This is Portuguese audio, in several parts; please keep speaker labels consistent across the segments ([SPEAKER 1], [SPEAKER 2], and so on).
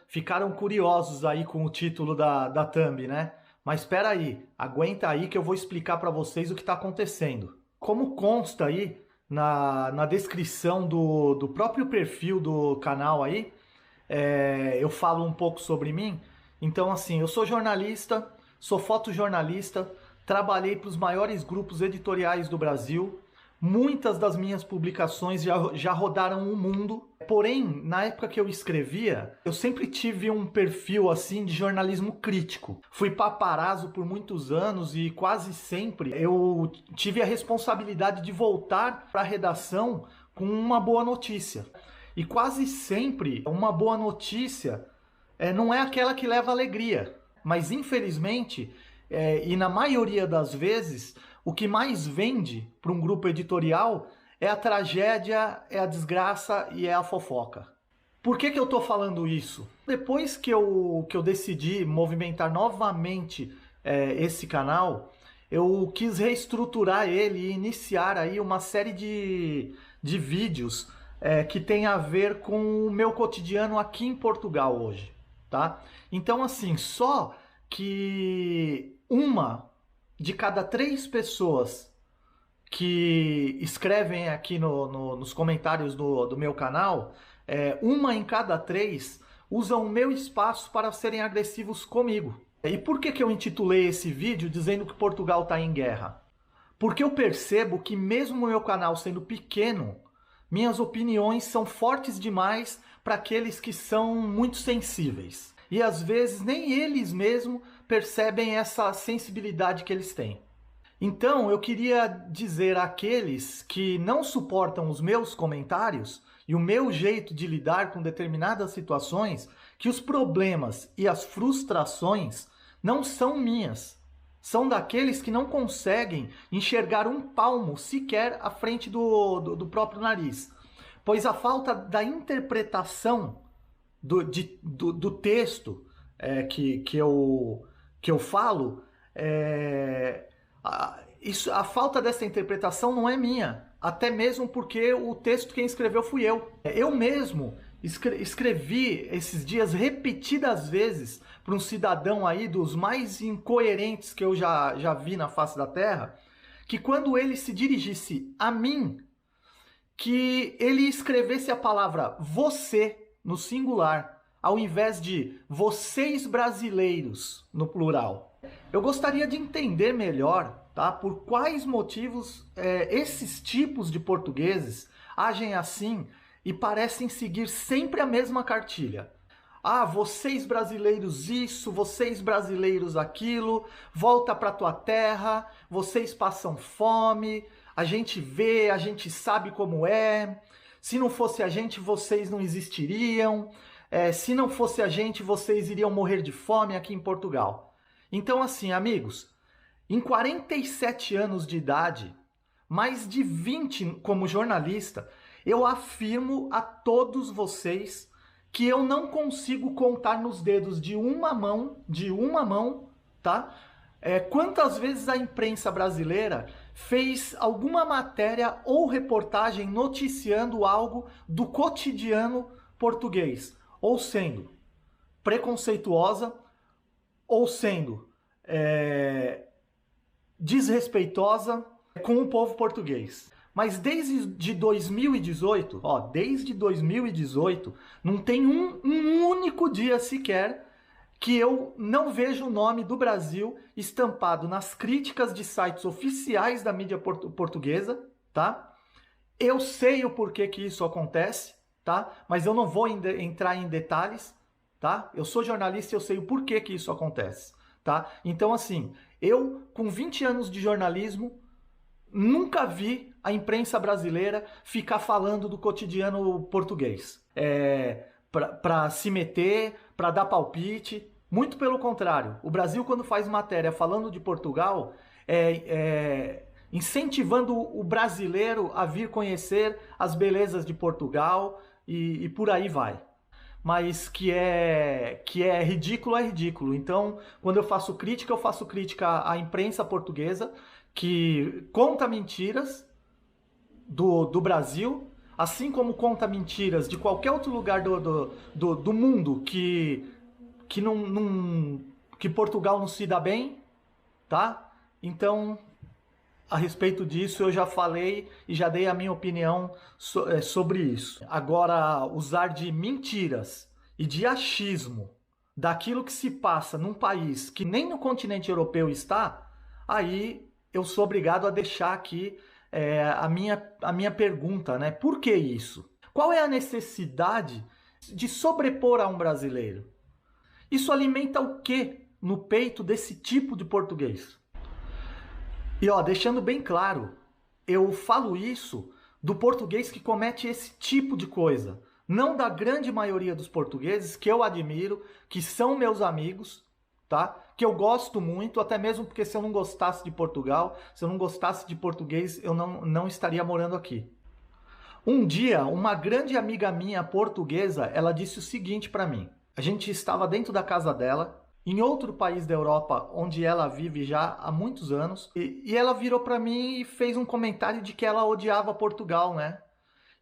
[SPEAKER 1] ficaram curiosos aí com o título da thumb, né? Mas espera aí, aguenta aí que eu vou explicar para vocês o que está acontecendo. Como consta aí na descrição do próprio perfil do canal aí, eu falo um pouco sobre mim. Então, assim, eu sou jornalista, sou fotojornalista, trabalhei para os maiores grupos editoriais do Brasil. Muitas das minhas publicações já rodaram o mundo. Porém, na época que eu escrevia, eu sempre tive um perfil assim de jornalismo crítico. Fui paparazzo por muitos anos e quase sempre eu tive a responsabilidade de voltar para a redação com uma boa notícia. E quase sempre uma boa notícia não é aquela que leva alegria. Mas infelizmente, e na maioria das vezes, o que mais vende para um grupo editorial é a tragédia, é a desgraça e é a fofoca. Por que eu estou falando isso? Depois que eu decidi movimentar novamente esse canal, eu quis reestruturar ele e iniciar aí uma série de vídeos que tem a ver com o meu cotidiano aqui em Portugal hoje, tá? Então, assim, só que uma de cada 3 pessoas que escrevem aqui nos comentários do meu canal, uma em cada 3 usam o meu espaço para serem agressivos comigo. E por que eu intitulei esse vídeo dizendo que Portugal está em guerra? Porque eu percebo que mesmo o meu canal sendo pequeno, minhas opiniões são fortes demais para aqueles que são muito sensíveis. E às vezes nem eles mesmos percebem essa sensibilidade que eles têm. Então eu queria dizer àqueles que não suportam os meus comentários e o meu jeito de lidar com determinadas situações, que os problemas e as frustrações não são minhas. São daqueles que não conseguem enxergar um palmo sequer à frente do próprio nariz. Pois a falta da interpretação do texto que eu falo, a falta dessa interpretação não é minha. Até mesmo porque o texto quem escreveu fui eu. Eu mesmo escrevi esses dias repetidas vezes para um cidadão aí dos mais incoerentes que eu já vi na face da terra, que quando ele se dirigisse a mim, que ele escrevesse a palavra você no singular, ao invés de vocês brasileiros no plural. Eu gostaria de entender melhor, tá, por quais motivos esses tipos de portugueses agem assim e parecem seguir sempre a mesma cartilha. Ah, vocês brasileiros isso, vocês brasileiros aquilo, volta para tua terra, vocês passam fome, a gente vê, a gente sabe como é, se não fosse a gente vocês não existiriam, se não fosse a gente vocês iriam morrer de fome aqui em Portugal. Então assim, amigos, em 47 anos de idade, mais de 20 como jornalista, eu afirmo a todos vocês que eu não consigo contar nos dedos de uma mão, tá? Quantas vezes a imprensa brasileira fez alguma matéria ou reportagem noticiando algo do cotidiano português, ou sendo preconceituosa, ou sendo desrespeitosa com o povo português. Mas desde 2018, desde 2018, não tem um único dia sequer que eu não vejo o nome do Brasil estampado nas críticas de sites oficiais da mídia portuguesa, tá? Eu sei o porquê que isso acontece, tá? Mas eu não vou entrar em detalhes, tá? Eu sou jornalista e eu sei o porquê que isso acontece, tá? Então, assim, eu, com 20 anos de jornalismo, nunca vi a imprensa brasileira ficar falando do cotidiano português. Para se meter, para dar palpite. Muito pelo contrário. O Brasil, quando faz matéria falando de Portugal, incentivando o brasileiro a vir conhecer as belezas de Portugal e por aí vai. Mas que é ridículo, é ridículo. Então, quando eu faço crítica à imprensa portuguesa, que conta mentiras do Brasil, assim como conta mentiras de qualquer outro lugar do mundo que Portugal não se dá bem, tá? Então, a respeito disso, eu já falei e já dei a minha opinião sobre isso. Agora, usar de mentiras e de achismo daquilo que se passa num país que nem no continente europeu está, aí eu sou obrigado a deixar aqui a minha pergunta, né? Por que isso? Qual é a necessidade de sobrepor a um brasileiro? Isso alimenta o quê no peito desse tipo de português? E ó, deixando bem claro, eu falo isso do português que comete esse tipo de coisa, não da grande maioria dos portugueses que eu admiro, que são meus amigos, tá? Que eu gosto muito, até mesmo porque se eu não gostasse de Portugal, se eu não gostasse de português, eu não estaria morando aqui. Um dia, uma grande amiga minha portuguesa, ela disse o seguinte para mim. A gente estava dentro da casa dela, em outro país da Europa, onde ela vive já há muitos anos, e ela virou para mim e fez um comentário de que ela odiava Portugal, né?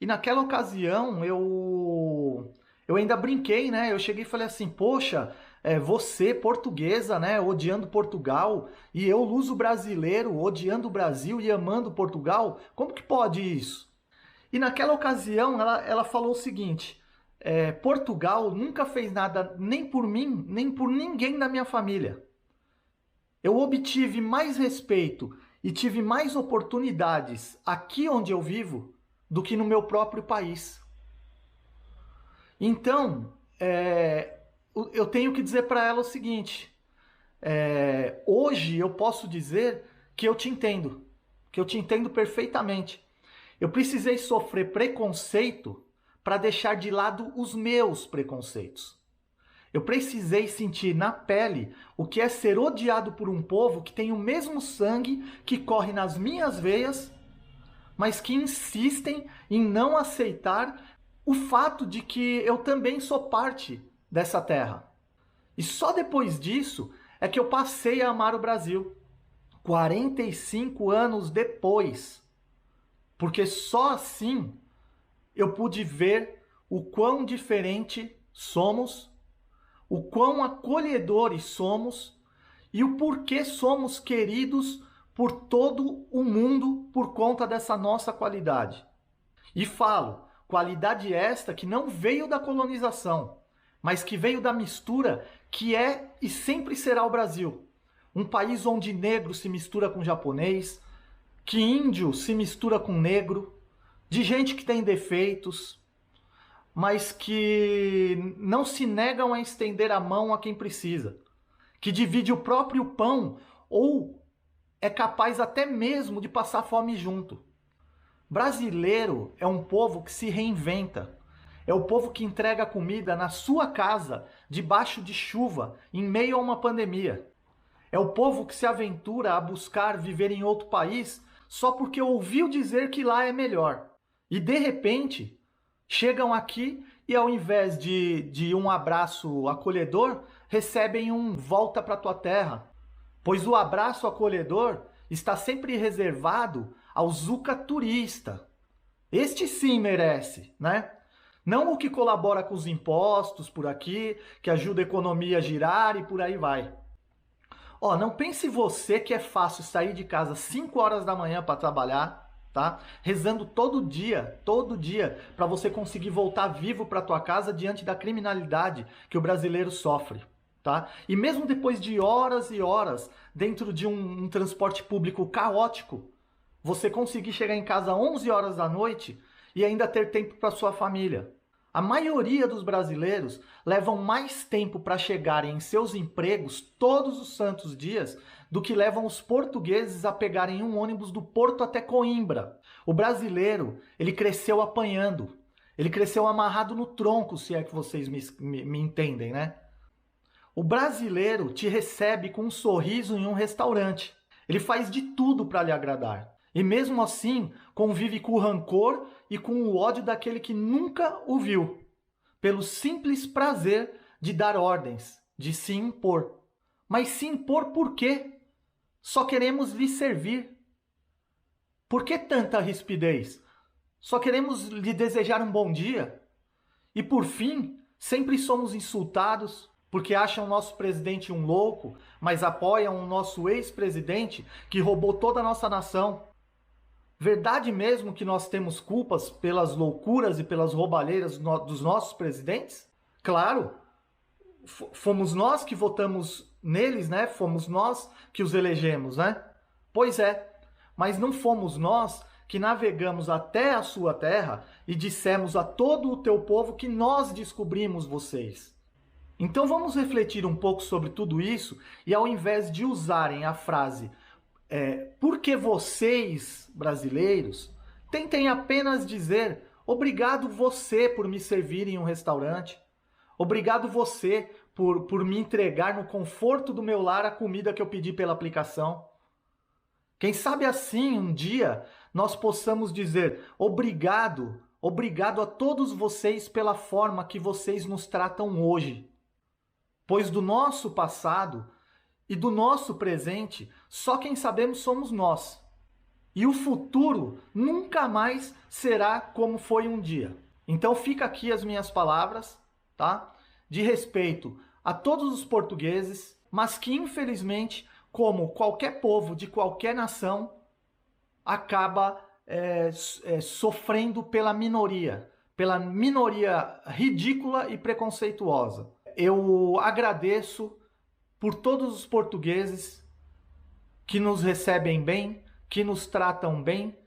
[SPEAKER 1] E naquela ocasião eu ainda brinquei, né? Eu cheguei e falei assim, poxa, você portuguesa, né? Odiando Portugal, e eu luso brasileiro, odiando o Brasil e amando Portugal, como que pode isso? E naquela ocasião ela falou o seguinte, Portugal nunca fez nada nem por mim, nem por ninguém da minha família. Eu obtive mais respeito e tive mais oportunidades aqui onde eu vivo do que no meu próprio país. Então, eu tenho que dizer para ela o seguinte, hoje eu posso dizer que eu te entendo perfeitamente. Eu precisei sofrer preconceito para deixar de lado os meus preconceitos. Eu precisei sentir na pele o que é ser odiado por um povo que tem o mesmo sangue que corre nas minhas veias, mas que insistem em não aceitar o fato de que eu também sou parte dessa terra. E só depois disso é que eu passei a amar o Brasil. 45 anos depois. Porque só assim eu pude ver o quão diferente somos, o quão acolhedores somos e o porquê somos queridos por todo o mundo por conta dessa nossa qualidade. E falo, qualidade esta que não veio da colonização, mas que veio da mistura que é e sempre será o Brasil. Um país onde negro se mistura com japonês, que índio se mistura com negro, de gente que tem defeitos, mas que não se negam a estender a mão a quem precisa, que divide o próprio pão ou é capaz até mesmo de passar fome junto. Brasileiro é um povo que se reinventa. É o povo que entrega comida na sua casa, debaixo de chuva, em meio a uma pandemia. É o povo que se aventura a buscar viver em outro país só porque ouviu dizer que lá é melhor. E de repente, chegam aqui e ao invés de um abraço acolhedor, recebem um volta para tua terra. Pois o abraço acolhedor está sempre reservado ao Zuca turista. Este sim merece, né? Não o que colabora com os impostos por aqui, que ajuda a economia a girar e por aí vai. Ó, não pense você que é fácil sair de casa 5 horas da manhã para trabalhar, tá? Rezando todo dia, para você conseguir voltar vivo para tua casa diante da criminalidade que o brasileiro sofre, tá? E mesmo depois de horas e horas dentro de um transporte público caótico, você conseguir chegar em casa 11 horas da noite e ainda ter tempo para sua família. A maioria dos brasileiros levam mais tempo para chegarem em seus empregos todos os santos dias do que levam os portugueses a pegarem um ônibus do Porto até Coimbra. O brasileiro, ele cresceu apanhando. Ele cresceu amarrado no tronco, se é que vocês me entendem, né? O brasileiro te recebe com um sorriso em um restaurante. Ele faz de tudo para lhe agradar. E mesmo assim, convive com o rancor e com o ódio daquele que nunca o viu, pelo simples prazer de dar ordens, de se impor. Mas se impor por quê? Só queremos lhe servir. Por que tanta rispidez? Só queremos lhe desejar um bom dia. E por fim, sempre somos insultados porque acham o nosso presidente um louco, mas apoiam o nosso ex-presidente que roubou toda a nossa nação. Verdade mesmo que nós temos culpas pelas loucuras e pelas roubalheiras dos nossos presidentes? Claro, fomos nós que votamos neles, né? Fomos nós que os elegemos, né? Pois é, mas não fomos nós que navegamos até a sua terra e dissemos a todo o teu povo que nós descobrimos vocês. Então vamos refletir um pouco sobre tudo isso e ao invés de usarem a frase porque vocês, brasileiros, tentem apenas dizer obrigado você por me servir em um restaurante, obrigado você por me entregar no conforto do meu lar a comida que eu pedi pela aplicação. Quem sabe assim, um dia, nós possamos dizer obrigado, obrigado a todos vocês pela forma que vocês nos tratam hoje. Pois do nosso passado e do nosso presente, só quem sabemos somos nós. E o futuro nunca mais será como foi um dia. Então fica aqui as minhas palavras, tá? De respeito a todos os portugueses, mas que infelizmente, como qualquer povo de qualquer nação, acaba sofrendo pela minoria ridícula e preconceituosa. Eu agradeço por todos os portugueses que nos recebem bem, que nos tratam bem,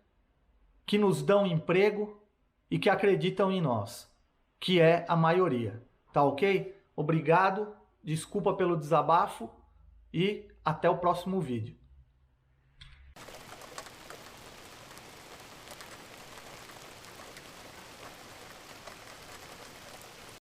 [SPEAKER 1] que nos dão emprego e que acreditam em nós, que é a maioria. Tá ok? Obrigado, desculpa pelo desabafo e até o próximo vídeo.